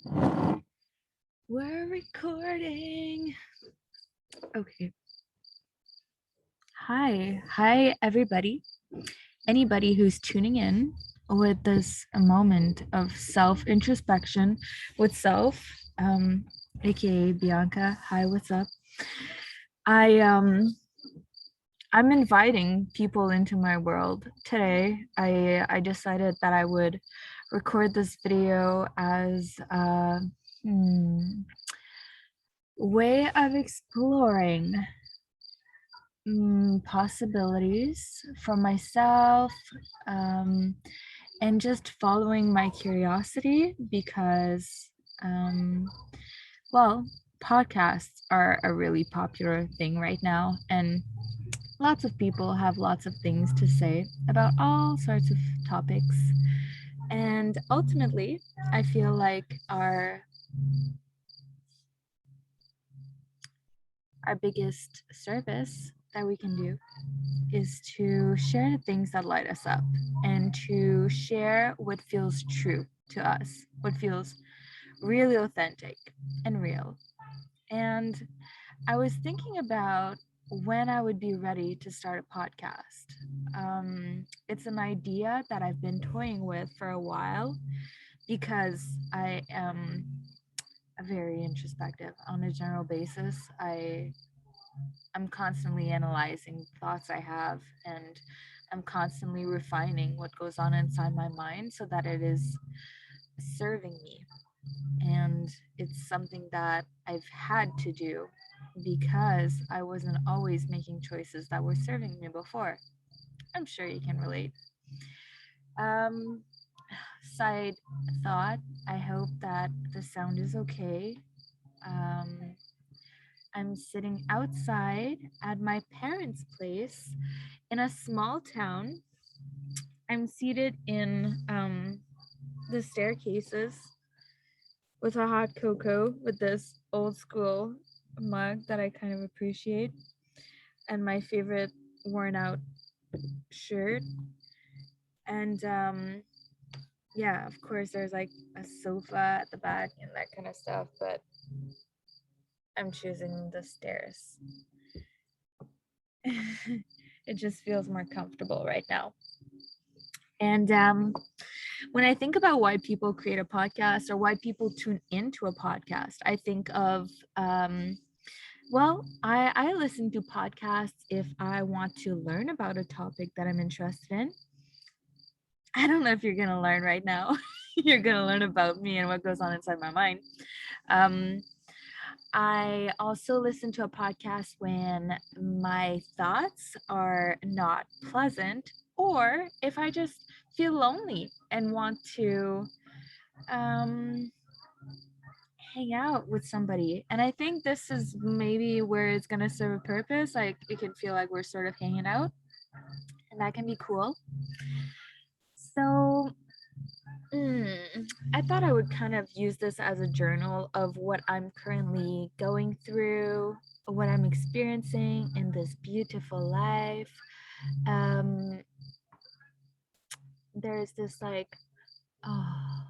We're recording. Okay. Hi, everybody. Anybody who's tuning in with this moment of self introspection with self, aka Bianca. Hi, what's up? I I'm inviting people into my world today. I decided that I would record this video as a way of exploring possibilities for myself, um, and just following my curiosity because, um, well, podcasts are a really popular thing right now, and lots of people have lots of things to say about all sorts of topics. And ultimately, I feel like our biggest service that we can do is to share the things that light us up and to share what feels true to us, what feels really authentic and real. And I was thinking about when I would be ready to start a podcast. It's an idea that I've been toying with for a while because I am very introspective on a general basis. I'm constantly analyzing thoughts I have, and I'm constantly refining what goes on inside my mind so that it is serving me. And it's something that I've had to do because I wasn't always making choices that were serving me before. I'm sure you can relate. Um, Side thought, I hope that the sound is okay. Um, I'm sitting outside at my parents' place in a small town. I'm seated in the staircases with a hot cocoa with this old school mug that I kind of appreciate, and my favorite worn out shirt. And yeah, of course, there's like a sofa at the back and that kind of stuff, but I'm choosing the stairs. It just feels more comfortable right now. And when I think about why people create a podcast or why people tune into a podcast, I think of, I listen to podcasts if I want to learn about a topic that I'm interested in. I don't know if you're going to learn right now. You're going to learn about me and what goes on inside my mind. Um, I also listen to a podcast when my thoughts are not pleasant, or if I just feel lonely and want to um, hang out with somebody. And I think this is maybe where it's going to serve a purpose. Like it can feel like we're sort of hanging out, and that can be cool. So, I thought I would kind of use this as a journal of what I'm currently going through, what I'm experiencing in this beautiful life. Um, there's this like, oh,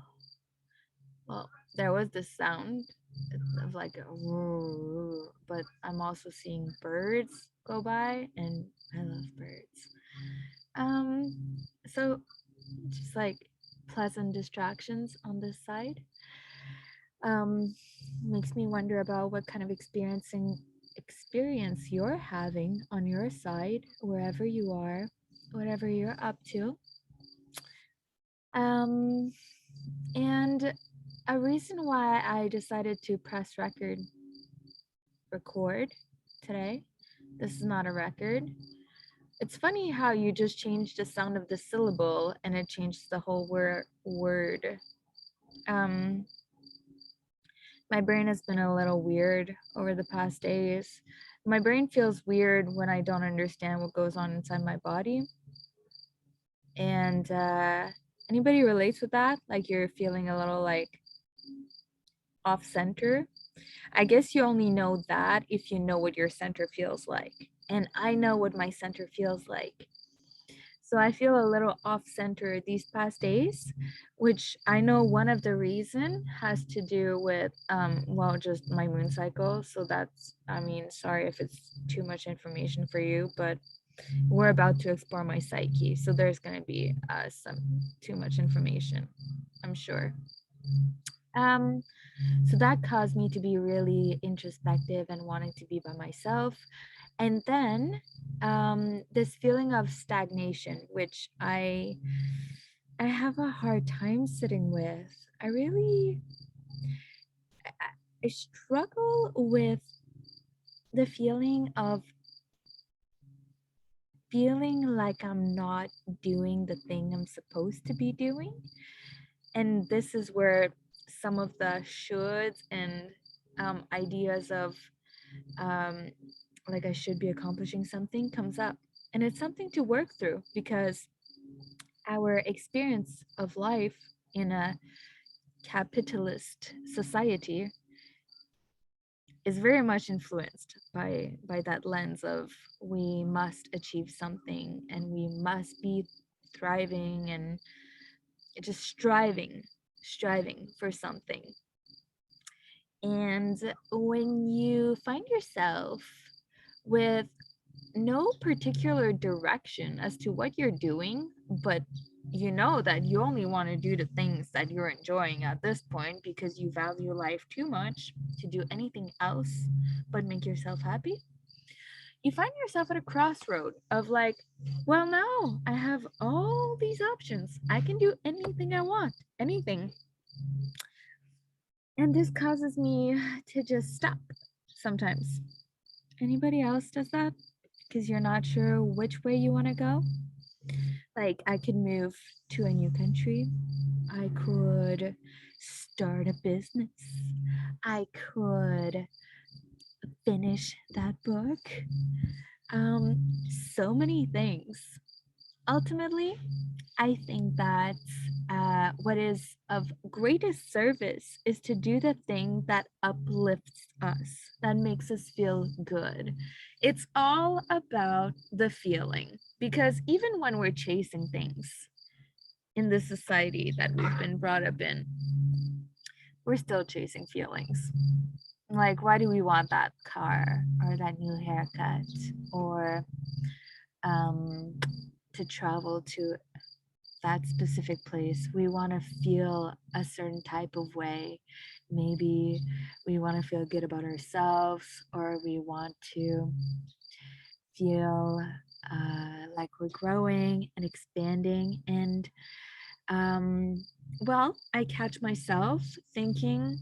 well, there was this sound of like a woo, but I'm also seeing birds go by, and I love birds. So just like pleasant distractions on this side. Makes me wonder about what kind of experience you're having on your side, wherever you are, whatever you're up to. Um, and a reason why I decided to press record today. This is not a record. It's funny how you just changed the sound of the syllable and it changed the whole word. Um, my brain has been a little weird over the past days. My brain feels weird when I don't understand what goes on inside my body. And anybody relates with that? Like you're feeling a little like off center? I guess you only know that if you know what your center feels like. And I know what my center feels like. So I feel a little off center these past days, which I know one of the reason has to do with well, just my moon cycle. So that's, I mean, sorry if it's too much information for you, but we're about to explore my psyche. So there's going to be some too much information, I'm sure. Um so that caused me to be really introspective and wanting to be by myself. And then this feeling of stagnation, which I have a hard time sitting with. I really I struggle with the feeling of feeling like I'm not doing the thing I'm supposed to be doing. And this is where some of the shoulds and ideas of um, like I should be accomplishing something comes up. And it's something to work through because our experience of life in a capitalist society is very much influenced by that lens of we must achieve something and we must be thriving and just striving for something. And when you find yourself with no particular direction as to what you're doing, but you know that you only want to do the things that you're enjoying at this point because you value life too much to do anything else but make yourself happy, you find yourself at a crossroad of like, well, now I have all these options. I can do anything I want, anything. And this causes me to just stop sometimes. Anybody else does that? Because you're not sure which way you want to go? Like, I could move to a new country. I could start a business. I could finish that book. So many things. Ultimately, I think that what is of greatest service is to do the thing that uplifts us, that makes us feel good. It's all about the feeling because even when we're chasing things in the society that we've been brought up in, we're still chasing feelings. Like, why do we want that car or that new haircut or um, to travel to that specific place? We want to feel a certain type of way. Maybe we want to feel good about ourselves, or we want to feel like we're growing and expanding. And well, I catch myself thinking,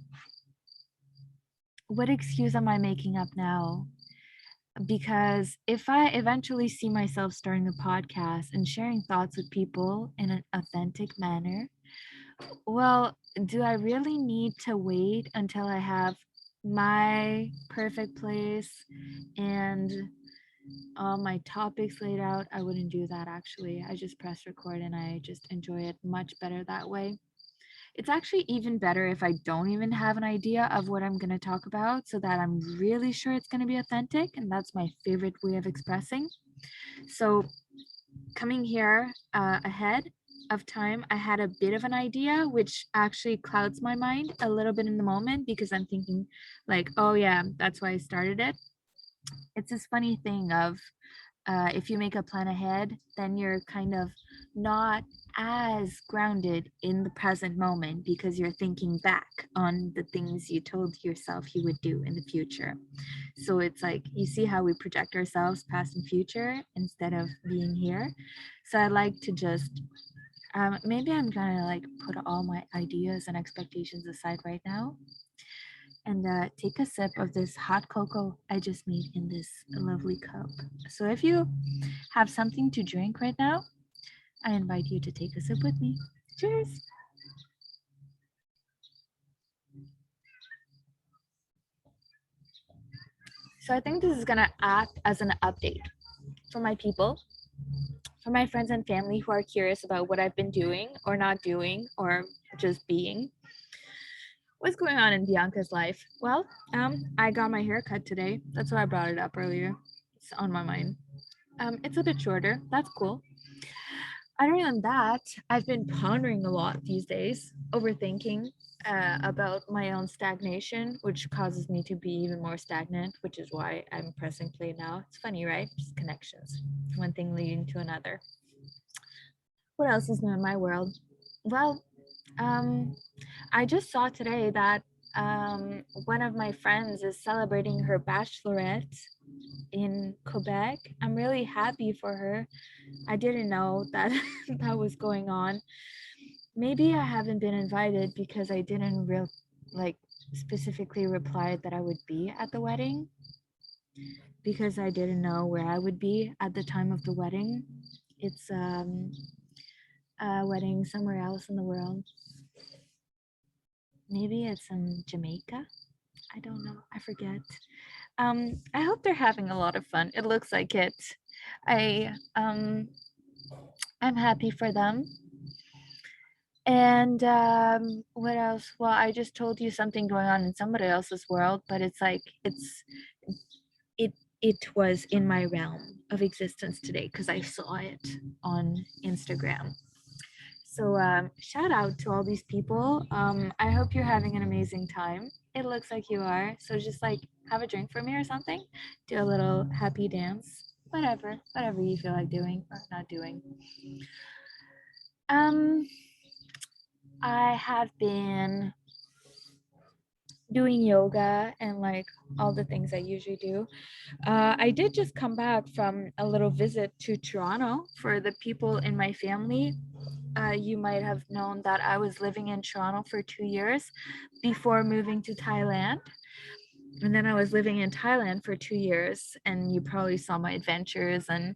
what excuse am I making up now? Because if I eventually see myself starting a podcast and sharing thoughts with people in an authentic manner, well, do I really need to wait until I have my perfect place and all my topics laid out? I wouldn't do that actually. I just press record and I just enjoy it much better that way. It's actually even better if I don't even have an idea of what I'm going to talk about so that I'm really sure it's going to be authentic. And that's my favorite way of expressing. So, coming here ahead of time, I had a bit of an idea, which actually clouds my mind a little bit in the moment because I'm thinking, like, oh, yeah, that's why I started it. It's this funny thing of if you make a plan ahead, then you're kind of not as grounded in the present moment because you're thinking back on the things you told yourself you would do in the future. So it's like you see how we project ourselves past and future instead of being here. So I like to just maybe I'm gonna like put all my ideas and expectations aside right now and take a sip of this hot cocoa I just made in this lovely cup. So if you have something to drink right now, I invite you to take a sip with me. Cheers! So I think this is gonna act as an update for my people, for my friends and family who are curious about what I've been doing or not doing or just being. What's going on in Bianca's life? Well, I got my hair cut today. That's why I brought it up earlier. It's on my mind. It's a bit shorter. That's cool. other than that, I've been pondering a lot these days, overthinking about my own stagnation, which causes me to be even more stagnant, which is why I'm pressing play now. It's funny, right? Just connections, one thing leading to another. What else is new in my world? Well, um, I just saw today that one of my friends is celebrating her bachelorette in Quebec. I'm really happy for her. I didn't know that that was going on. Maybe I haven't been invited because I didn't like specifically reply that I would be at the wedding because I didn't know where I would be at the time of the wedding. It's a wedding somewhere else in the world. Maybe it's in Jamaica. I don't know. I forget. I hope they're having a lot of fun. It looks like it. I I'm happy for them. And what else? Well, I just told you something going on in somebody else's world, but it's like it it was in my realm of existence today because I saw it on Instagram. So shout out to all these people. I hope you're having an amazing time. It looks like you are. So just like have a drink for me or something. Do a little happy dance. Whatever you feel like doing or not doing. Um, I have been doing yoga and like all the things I usually do. I did just come back from a little visit to Toronto. For the people in my family, you might have known that I was living in Toronto for 2 years before moving to Thailand. And then I was living in Thailand for 2 years, and you probably saw my adventures. And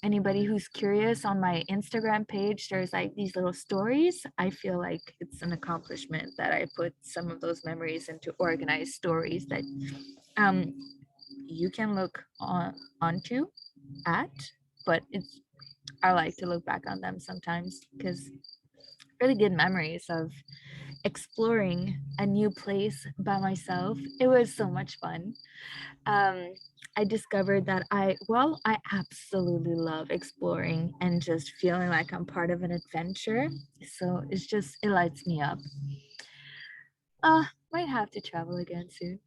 anybody who's curious, on my Instagram page, there's like these little stories. I feel like it's an accomplishment that I put some of those memories into organized stories that um, you can look onto at, but it's I like to look back on them sometimes because really good memories of exploring a new place by myself. It was so much fun. Um, I discovered that I absolutely love exploring and just feeling like I'm part of an adventure. So it lights me up. Might have to travel again soon.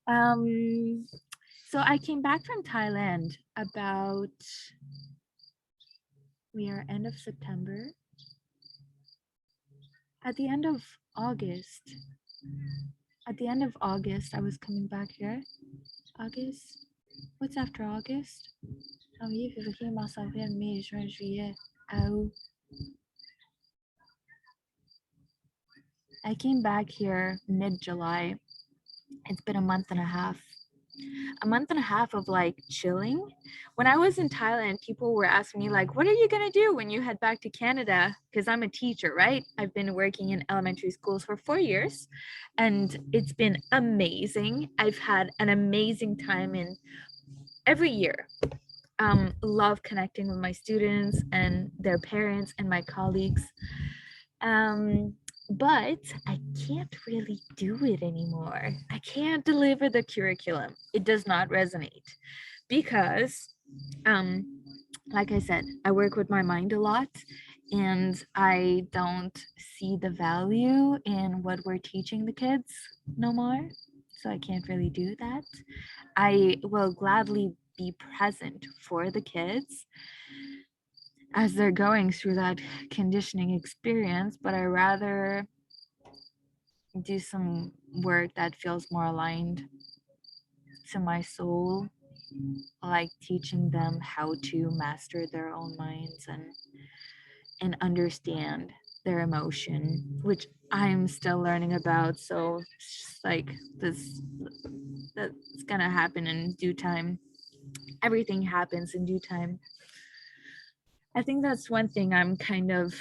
um, so I came back from Thailand about, we are end of September. At the end of August, I was coming back here. August? What's after August? Janvier, février, mars, avril, mai, juin, juillet, août. I came back here mid-July. It's been a month and a half. A month and a half of like chilling. When I was in Thailand, people were asking me like, what are you gonna do when you head back to Canada? Because I'm a teacher, right? I've been working in elementary schools for 4 years, and it's been amazing. I've had an amazing time in every year. Love connecting with my students and their parents and my colleagues. Um, but I can't really do it anymore. I can't deliver the curriculum. It does not resonate because, like I said, I work with my mind a lot and I don't see the value in what we're teaching the kids no more. So I can't really do that. I will gladly be present for the kids as they're going through that conditioning experience, but I rather do some work that feels more aligned to my soul, like teaching them how to master their own minds and understand their emotion, which I'm still learning about. So like this that's gonna happen in due time. Everything happens in due time. I think that's one thing I'm kind of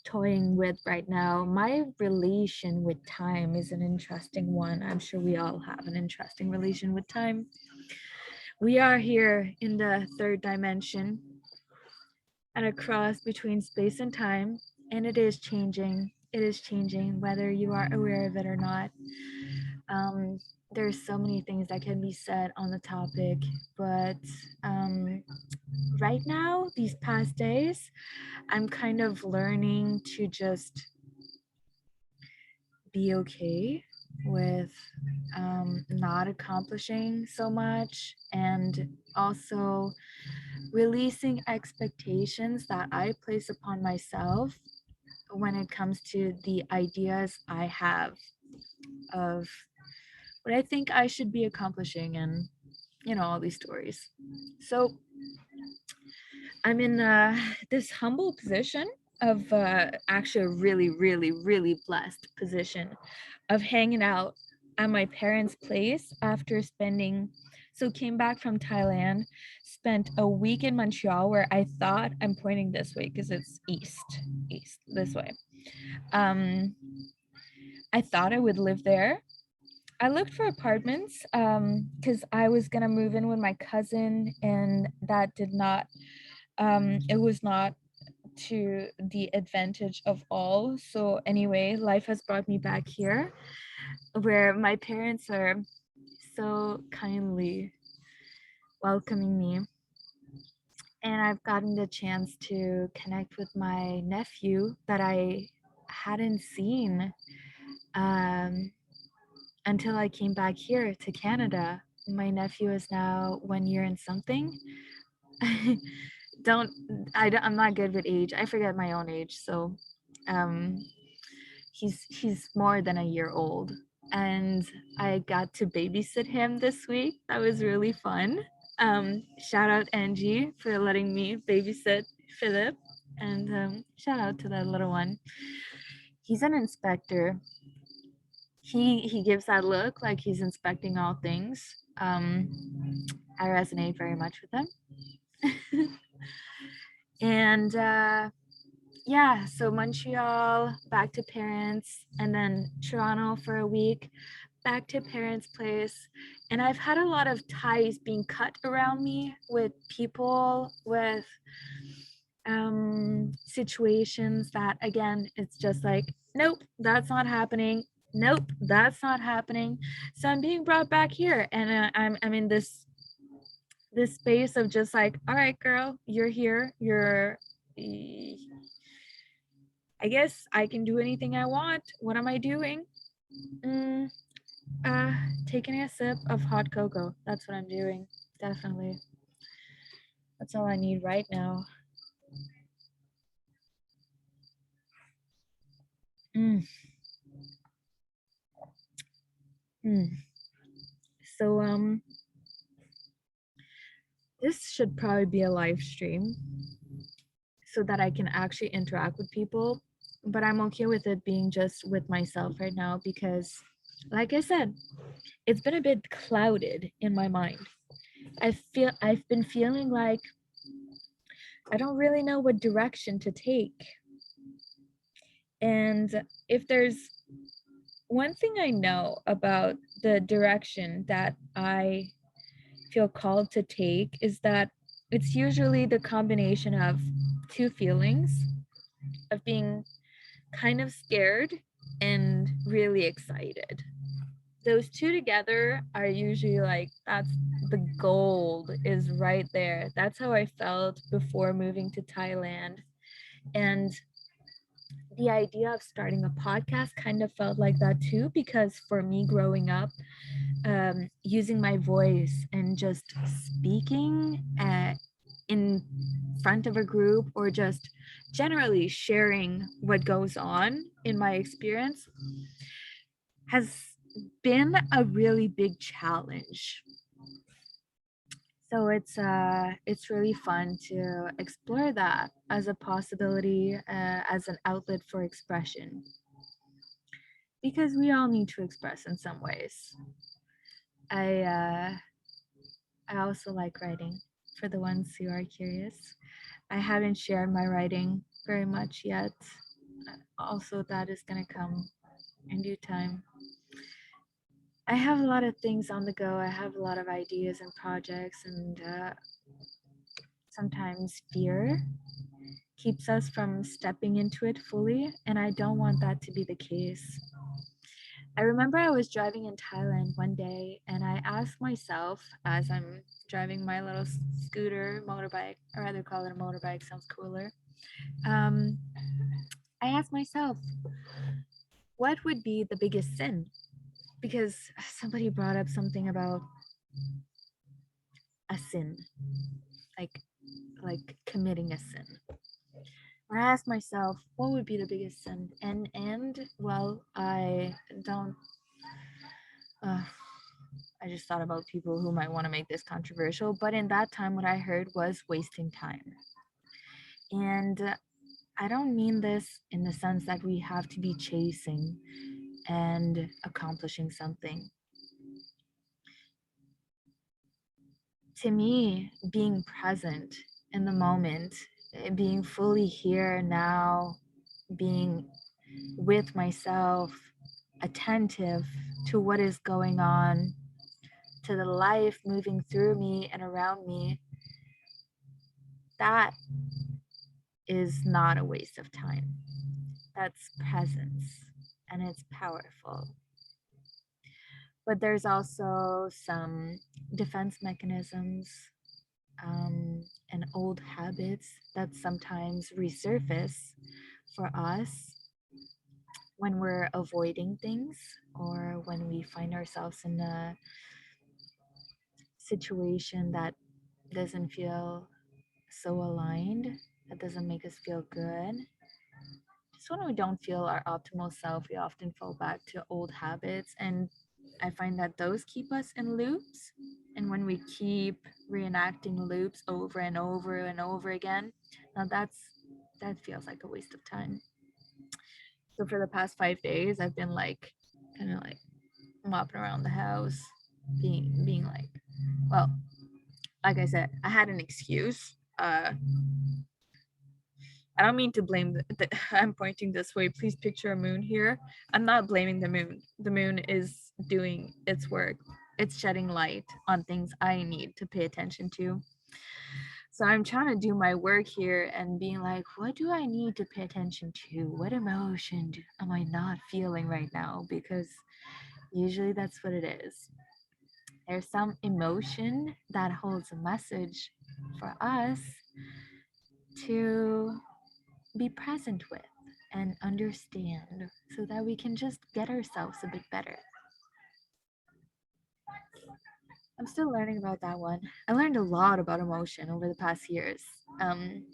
toying with right now. My relation with time is an interesting one. I'm sure we all have an interesting relation with time. We are here in the third dimension at a cross between space and time, and it is changing. It is changing whether you are aware of it or not. Um, there's so many things that can be said on the topic, but right now, these past days, I'm kind of learning to just be okay with not accomplishing so much, and also releasing expectations that I place upon myself when it comes to the ideas I have of what I think I should be accomplishing, and all these stories. So I'm in this humble position of actually a really, really, really blessed position of hanging out at my parents' place after spending. So came back from Thailand, spent a week in Montreal where I thought, I'm pointing this way because it's east this way. I thought I would live there. I looked for apartments because I was gonna move in with my cousin, and that did not. It was not to the advantage of all. So anyway, life has brought me back here, where my parents are so kindly welcoming me, and I've gotten the chance to connect with my nephew that I hadn't seen um, until I came back here to Canada. My nephew is now 1 year and something. don't I'm not good with age. I forget my own age. So um he's more than a year old, and I got to babysit him this week. That was really fun. Shout out Angie for letting me babysit Philip, and shout out to that little one. He's an inspector. He gives that look like he's inspecting all things. I resonate very much with him. And yeah, so Montreal, back to parents, and then Toronto for a week, back to parents' place. And I've had a lot of ties being cut around me with people, with situations that, again, it's just like, nope, that's not happening. Nope, that's not happening. So I'm being brought back here, and I'm in this space of just like, all right, girl, you're here. I guess I can do anything I want. What am I doing? Mm, uh, Taking a sip of hot cocoa. That's what I'm doing. Definitely. That's all I need right now. Mm, mm. So this should probably be a live stream so that I can actually interact with people. But I'm okay with it being just with myself right now because, like I said, it's been a bit clouded in my mind. I've been feeling like I don't really know what direction to take. And if there's one thing I know about the direction that I feel called to take is that it's usually the combination of two feelings of being kind of scared and really excited. Those two together are usually like, that's the gold is right there. That's how I felt before moving to Thailand. And the idea of starting a podcast kind of felt like that too, because for me growing up, using my voice and just speaking in front of a group, or just generally sharing what goes on in my experience, has been a really big challenge. So it's really fun to explore that as a possibility, as an outlet for expression, because we all need to express in some ways. I I also like writing, for the ones who are curious. I haven't shared my writing very much yet. Also, that is gonna come in due time. I have a lot of things on the go. I have a lot of ideas and projects, and sometimes fear keeps us from stepping into it fully, and I don't want that to be the case. I remember I was driving in Thailand one day and I asked myself as I'm driving my little scooter, motorbike, or rather call it a motorbike, sounds cooler. Um, I asked myself, what would be the biggest sin? Because somebody brought up something about a sin, like committing a sin. I asked myself, what would be the biggest sin? And well, don't. Uh, I just thought about people who might want to make this controversial, but in that time, what I heard was wasting time. And I don't mean this in the sense that we have to be chasing and accomplishing something. To me, being present in the moment, being fully here now, being with myself, attentive to what is going on, to the life moving through me and around me, that is not a waste of time. That's presence and it's powerful. But there's also some defense mechanisms and old habits that sometimes resurface for us when we're avoiding things or when we find ourselves in a situation that doesn't feel so aligned, that doesn't make us feel good. Just when we don't feel our optimal self, we often fall back to old habits. And I find that those keep us in loops. And when we keep reenacting loops over and over and over again, now that feels like a waste of time. So for the past 5 days, I've been like kind of like mopping around the house, being like, well, like I said, I had an excuse. I don't mean to blame I'm pointing this way. Please picture a moon here. I'm not blaming the moon. The moon is doing its work. It's shedding light on things I need to pay attention to. So I'm trying to do my work here and being like, what do I need to pay attention to? What emotion am I not feeling right now? Because usually that's what it is. There's some emotion that holds a message for us to be present with and understand so that we can just get ourselves a bit better. I'm still learning about that one. I learned a lot about emotion over the past years. Um,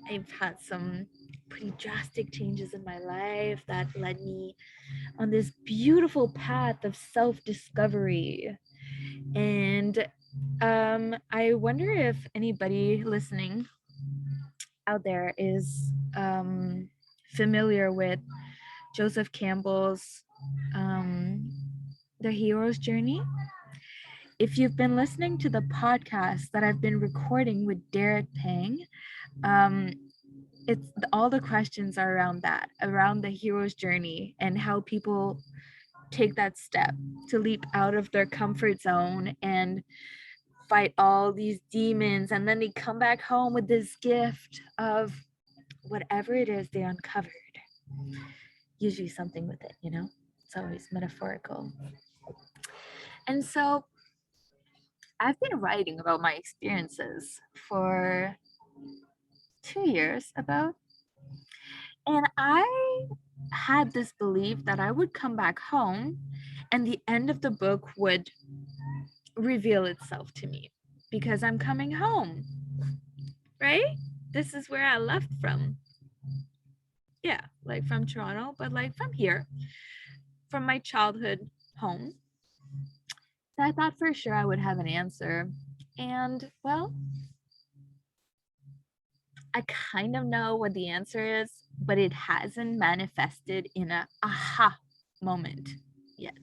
I've had some pretty drastic changes in my life that led me on this beautiful path of self discovery. And I wonder if anybody listening out there is familiar with Joseph Campbell's The Hero's Journey. If you've been listening to the podcast that I've been recording with Derek Pang, um, it's all the questions are around that, around the hero's journey and how people take that step to leap out of their comfort zone and fight all these demons, and then they come back home with this gift of whatever it is they uncovered. Usually something with it, you know? It's always metaphorical. And so I've been writing about my experiences for 2 years about, and I had this belief that I would come back home and the end of the book would reveal itself to me because I'm coming home, right? This is where I left from. Yeah, like from Toronto, but like from here, from my childhood home. So I thought for sure I would have an answer. And well, I kind of know what the answer is, but it hasn't manifested in a aha moment yet.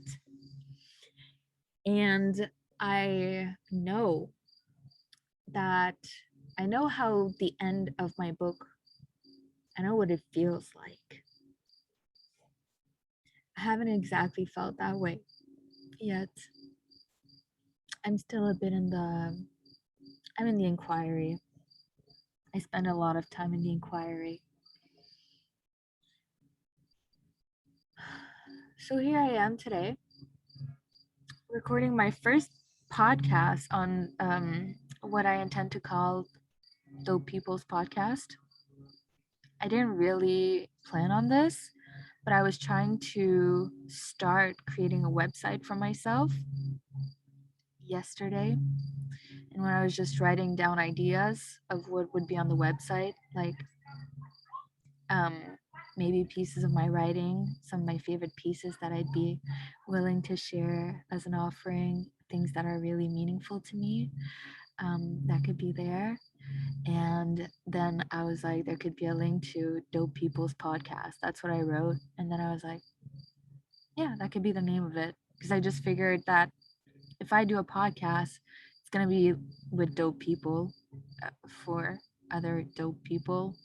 And I know that I know how the end of my book, I know what it feels like. I haven't exactly felt that way yet. I'm still a bit I'm in the inquiry. I spend a lot of time in the inquiry. So here I am today, recording my first podcast on what I intend to call Dope People's Podcast. I didn't really plan on this, but I was trying to start creating a website for myself yesterday. And when I was just writing down ideas of what would be on the website, like um, maybe pieces of my writing, some of my favorite pieces that I'd be willing to share as an offering, things that are really meaningful to me, that could be there. And then I was like, there could be a link to Dope People's Podcast. That's what I wrote. And then I was like, yeah, that could be the name of it. Because I just figured that if I do a podcast, it's going to be with dope people for other dope people.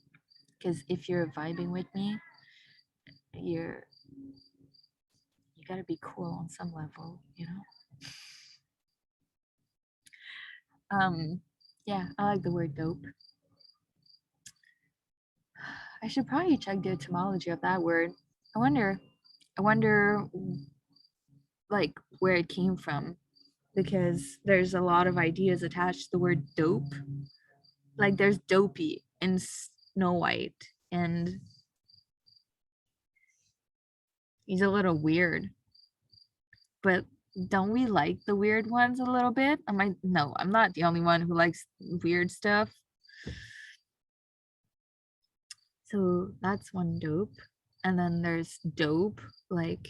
Because if you're vibing with me, you're you got to be cool on some level, you know. Yeah, I like the word dope. I should probably check the etymology of that word. I wonder like where it came from, because there's a lot of ideas attached to the word dope. Like there's dopey in Snow White, and he's a little weird. But don't we like the weird ones a little bit? No, I'm not the only one who likes weird stuff. So that's one dope. And then there's dope, like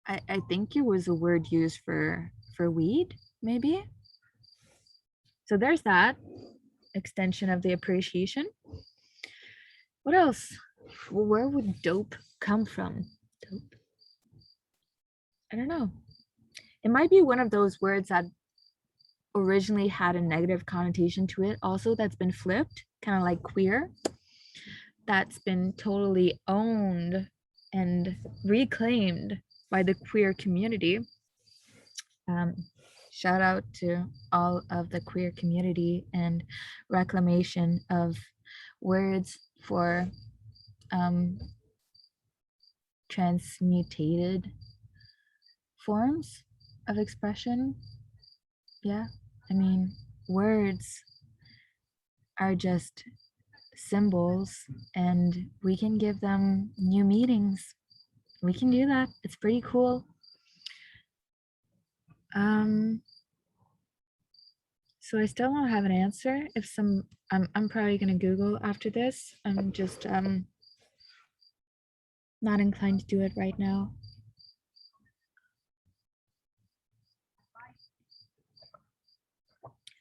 I think it was a word used for weed, maybe. So there's that extension of the appreciation. What else? Where would dope come from? Dope. I don't know. It might be one of those words that originally had a negative connotation to it, also that's been flipped, kind of like queer, that's been totally owned and reclaimed by the queer community. Um, Shout out to all of the queer community and reclamation of words for transmutated forms of expression. Yeah, I mean, words are just symbols and we can give them new meanings. We can do that. It's pretty cool. So I still don't have an answer. I'm probably gonna Google after this. I'm just not inclined to do it right now.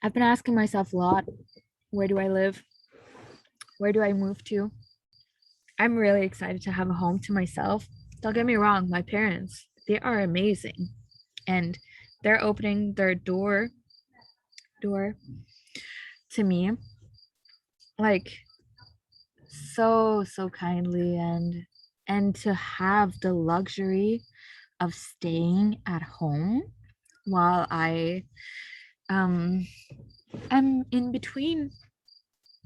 I've been asking myself a lot, where do I live? Where do I move to? I'm really excited to have a home to myself. Don't get me wrong, my parents, they are amazing. And they're opening their door to me, like so kindly, and to have the luxury of staying at home while I am in between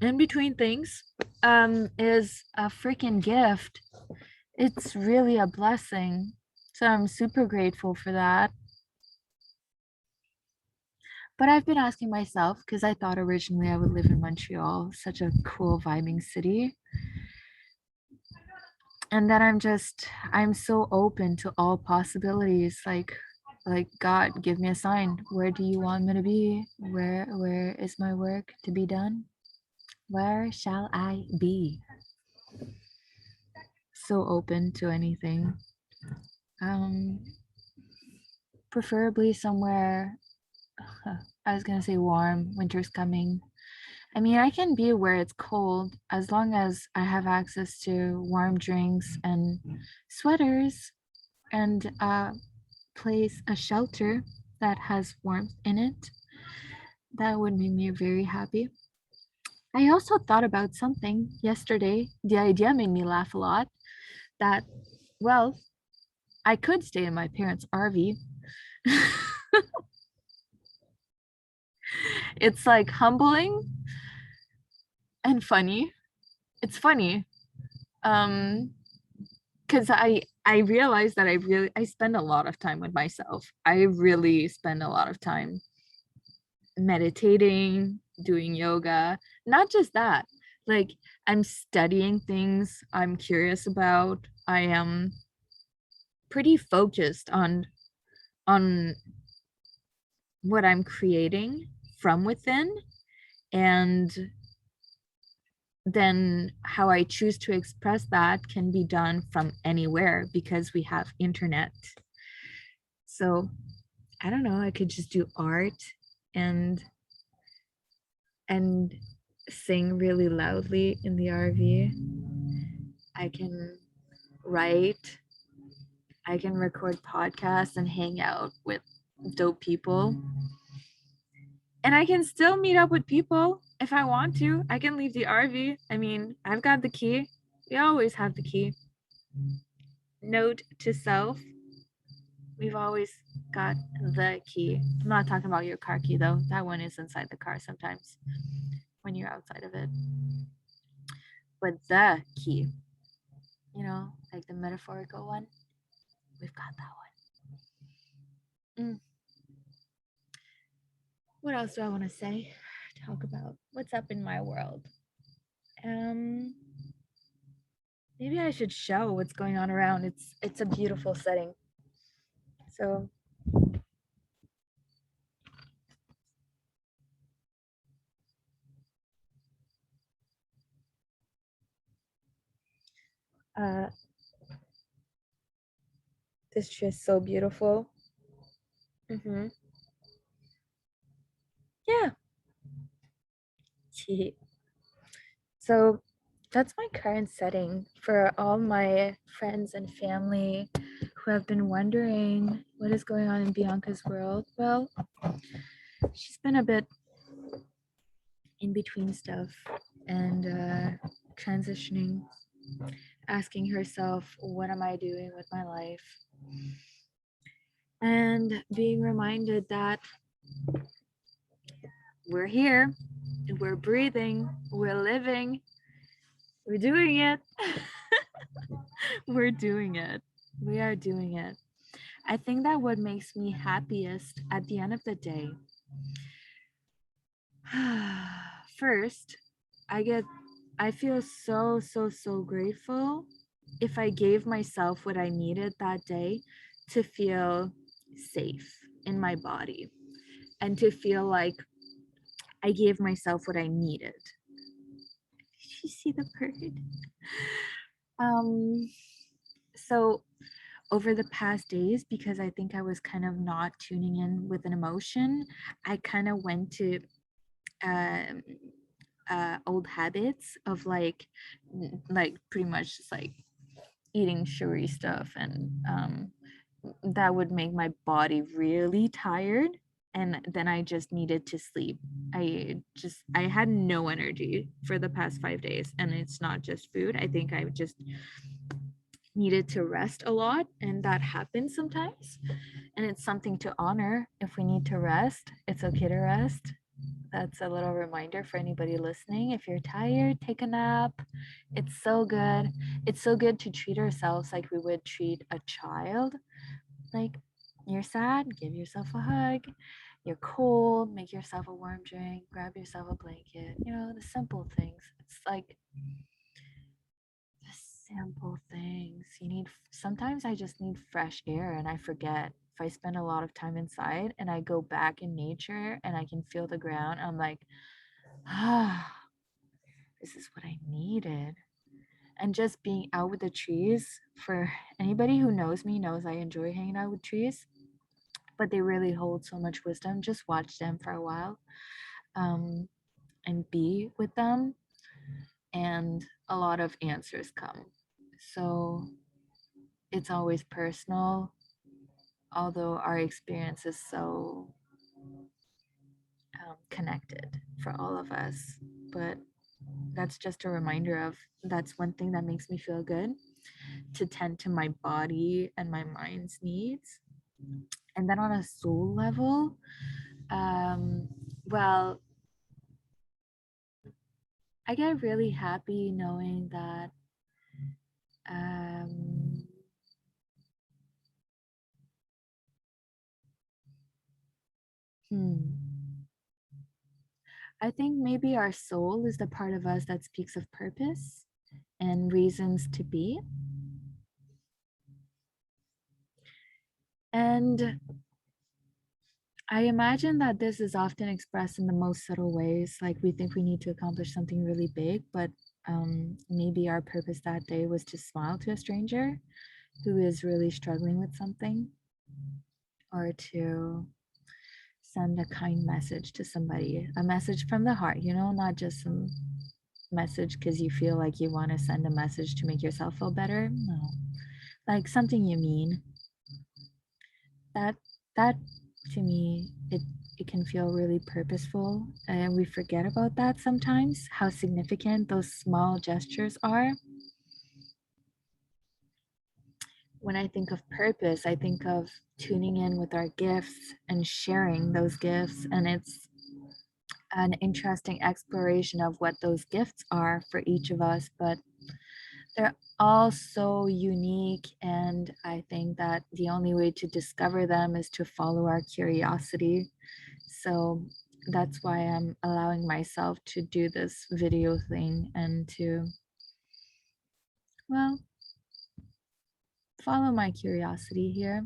things is a freaking gift. It's really a blessing. So I'm super grateful for that. But I've been asking myself, because I thought originally I would live in Montreal, such a cool vibing city. And then I'm so open to all possibilities. Like God, give me a sign. Where do you want me to be? Where is my work to be done? Where shall I be? So open to anything. Um, Preferably somewhere, I was gonna say warm, winter's coming. I mean, I can be where it's cold as long as I have access to warm drinks and sweaters and a place, a shelter that has warmth in it. That would make me very happy. I also thought about something yesterday. The idea made me laugh a lot that, well, I could stay in my parents' RV. It's like humbling and funny. It's funny. Because I realized that I spend a lot of time with myself. I really spend a lot of time meditating, doing yoga. Not just that, like I'm studying things I'm curious about. I am pretty focused on what I'm creating from within, and then how I choose to express that can be done from anywhere because we have internet. So I don't know, I could just do art and and sing really loudly in the RV. I can write, I can record podcasts and hang out with dope people. And I can still meet up with people if I want to. I can leave the RV. I mean, I've got the key. We always have the key. Note to self, we've always got the key. I'm not talking about your car key though. That one is inside the car sometimes when you're outside of it. But the key, like the metaphorical one, we've got that one. What else do I want to say? Talk about what's up in my world. Maybe I should show what's going on around. It's a beautiful setting. So this tree is so beautiful. Mm-hmm. Yeah. So that's my current setting for all my friends and family who have been wondering what is going on in Bianca's world. Well, she's been a bit in between stuff and transitioning, asking herself, what am I doing with my life? And being reminded that we're here, we're breathing, we're living, we're doing it. We're doing it. We are doing it. I think that what makes me happiest at the end of the day, first, I feel so grateful if I gave myself what I needed that day to feel safe in my body and to feel like I gave myself what I needed. Did you see the bird? Um, so over the past days, because I think I was kind of not tuning in with an emotion, I kind of went to um, old habits of like pretty much just like eating sugary stuff, and that would make my body really tired, and then I just needed to sleep. I had no energy for the past 5 days, and it's not just food. I think I just needed to rest a lot, and that happens sometimes, and it's something to honor. If we need to rest, it's okay to rest. That's a little reminder for anybody listening. If you're tired, take a nap. It's so good. It's so good to treat ourselves like we would treat a child. Like, you're sad, give yourself a hug. You're cold, make yourself a warm drink, grab yourself a blanket. The simple things. It's like the simple things. Sometimes I just need fresh air and I forget. If I spend a lot of time inside and I go back in nature and I can feel the ground, I'm like, ah, this is what I needed. And just being out with the trees, for anybody who knows me knows I enjoy hanging out with trees, but they really hold so much wisdom. Just watch them for a while, and be with them, and a lot of answers come. So it's always personal, although our experience is so connected for all of us. But that's just a reminder of, that's one thing that makes me feel good, to tend to my body and my mind's needs. And then on a soul level, well, I get really happy knowing that um, I think maybe our soul is the part of us that speaks of purpose and reasons to be. And I imagine that this is often expressed in the most subtle ways. Like we think we need to accomplish something really big, but maybe our purpose that day was to smile to a stranger who is really struggling with something, or to send a kind message to somebody, a message from the heart, not just some message because you feel like you want to send a message to make yourself feel better. No, like something you mean. That to me, it can feel really purposeful, and we forget about that sometimes, how significant those small gestures are. When I think of purpose, I think of tuning in with our gifts and sharing those gifts, and it's an interesting exploration of what those gifts are for each of us, but they're all so unique, and I think that the only way to discover them is to follow our curiosity. So that's why I'm allowing myself to do this video thing and to, well, follow my curiosity here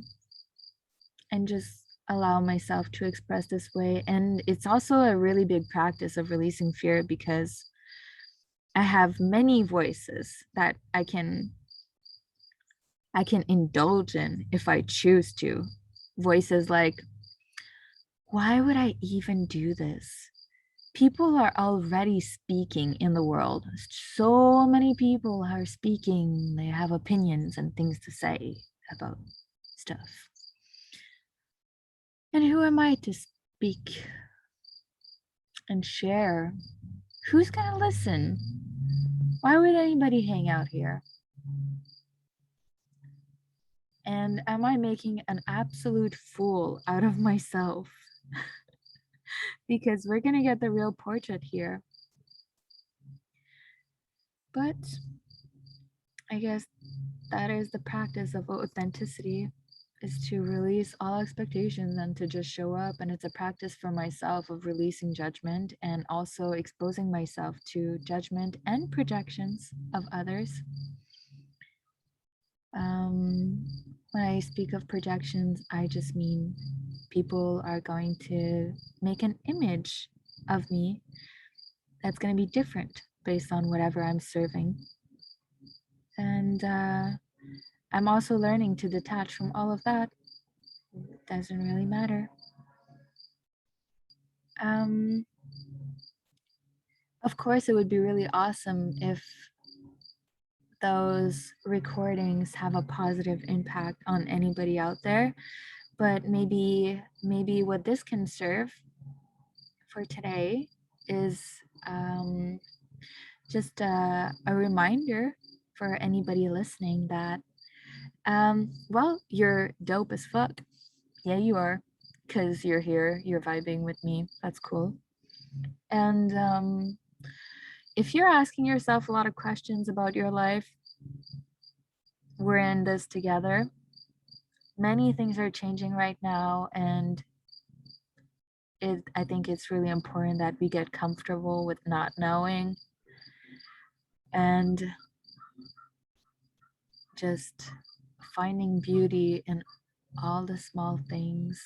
and just allow myself to express this way. And it's also a really big practice of releasing fear, because I have many voices that I can indulge in if I choose to. Voices like, why would I even do this? People are already speaking in the world. So many people are speaking. They have opinions and things to say about stuff. And who am I to speak and share? Who's going to listen? Why would anybody hang out here? And am I making an absolute fool out of myself? Because we're going to get the real portrait here. But I guess that is the practice of authenticity, is to release all expectations and to just show up. And it's a practice for myself of releasing judgment and also exposing myself to judgment and projections of others. When I speak of projections, I just mean people are going to make an image of me that's going to be different based on whatever I'm serving. And I'm also learning to detach from all of that. It doesn't really matter. Of course, it would be really awesome if those recordings have a positive impact on anybody out there. But maybe what this can serve for today is just a reminder for anybody listening that, well, you're dope as fuck. Yeah, you are, because you're here, you're vibing with me. That's cool. And if you're asking yourself a lot of questions about your life, we're in this together. Many things are changing right now, and I think it's really important that we get comfortable with not knowing and just finding beauty in all the small things,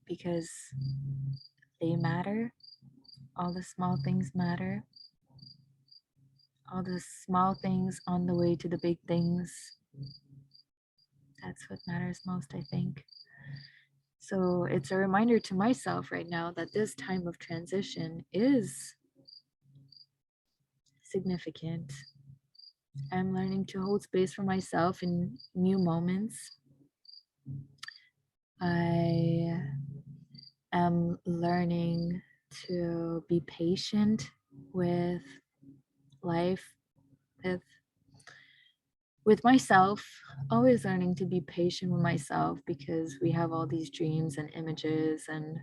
because they matter. All the small things matter. All the small things on the way to the big things. That's what matters most, I think. So it's a reminder to myself right now that this time of transition is significant. I'm learning to hold space for myself in new moments. I am learning to be patient with life, with myself, always learning to be patient with myself, because we have all these dreams and images, and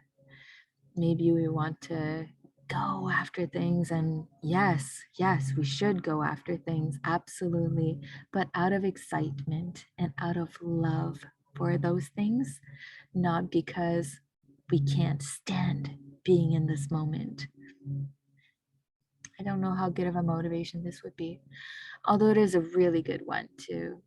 maybe we want to go after things. And yes, we should go after things, absolutely, but out of excitement and out of love for those things, not because we can't stand being in this moment. I don't know how good of a motivation this would be, although it is a really good one to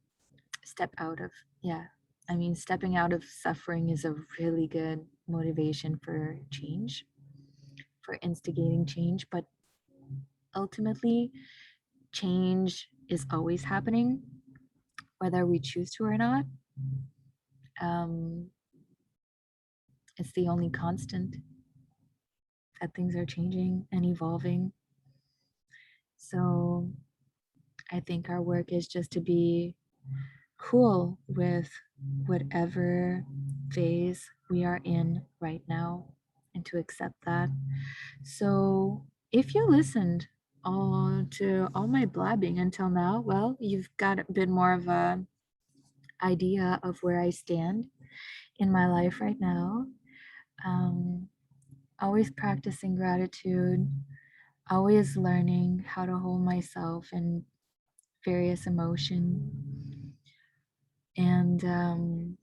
step out of. Yeah, I mean, stepping out of suffering is a really good motivation for change, for instigating change. But ultimately, change is always happening, whether we choose to or not. Um, it's the only constant that things are changing and evolving. So I think our work is just to be cool with whatever phase we are in right now and to accept that. So if you listened all to all my blabbing until now, well, you've got a bit more of a idea of where I stand in my life right now. Um, always practicing gratitude, always learning how to hold myself in various emotion, and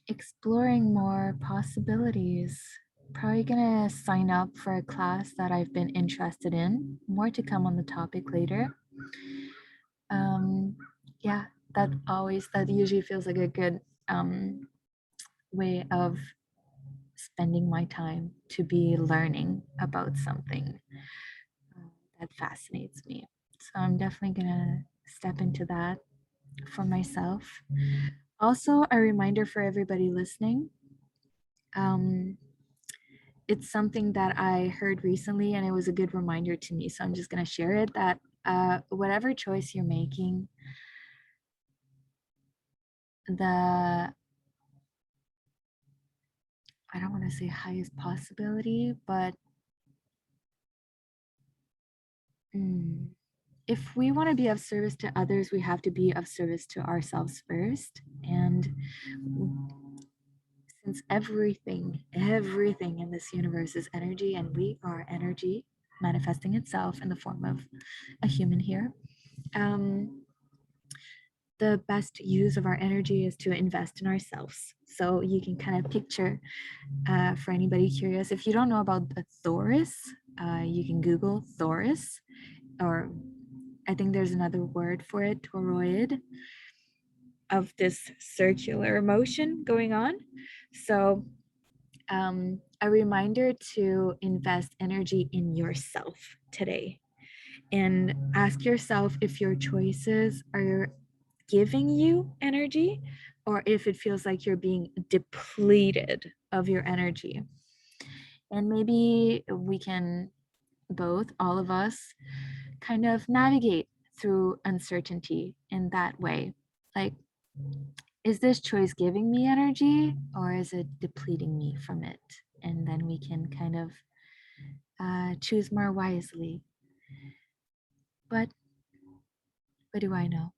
exploring more possibilities. Probably gonna sign up for a class that I've been interested in. More to come on the topic later. Um, yeah, that usually feels like a good way of spending my time, to be learning about something that fascinates me. So I'm definitely gonna step into that for myself. Also, a reminder for everybody listening. Um, it's something that I heard recently, and it was a good reminder to me. So I'm just gonna share it, that whatever choice you're making, the I don't want to say highest possibility, but if we want to be of service to others, we have to be of service to ourselves first. And since everything in this universe is energy, and we are energy manifesting itself in the form of a human here, um, the best use of our energy is to invest in ourselves. So you can kind of picture, for anybody curious, if you don't know about the Thoris, you can Google Thoris, or I think there's another word for it, toroid, of this circular motion going on. So a reminder to invest energy in yourself today, and ask yourself if your choices are giving you energy, or if it feels like you're being depleted of your energy. And maybe we can both, all of us, kind of navigate through uncertainty in that way. Like, is this choice giving me energy, or is it depleting me from it? And then we can kind of choose more wisely. But what do I know?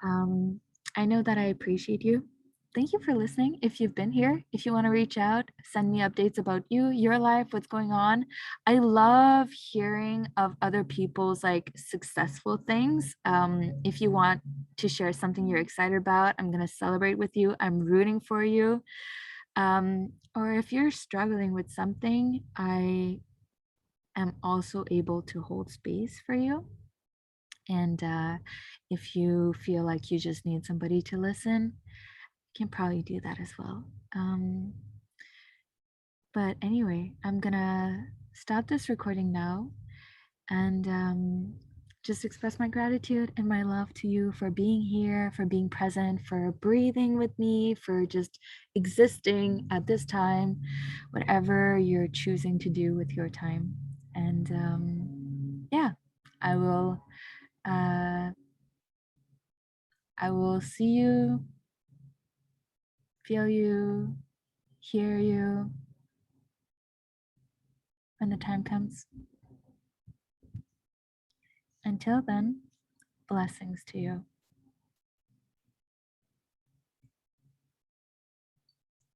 Um, I know that I appreciate you. Thank you for listening. If you've been here, if you want to reach out, send me updates about you, your life, what's going on. I love hearing of other people's like successful things. If you want to share something you're excited about, I'm going to celebrate with you. I'm rooting for you. Or if you're struggling with something, I am also able to hold space for you. And if you feel like you just need somebody to listen, you can probably do that as well. But anyway, I'm gonna stop this recording now, and just express my gratitude and my love to you for being here, for being present, for breathing with me, for just existing at this time, whatever you're choosing to do with your time. And yeah, I will. I will see you, feel you, hear you when the time comes. Until then, blessings to you.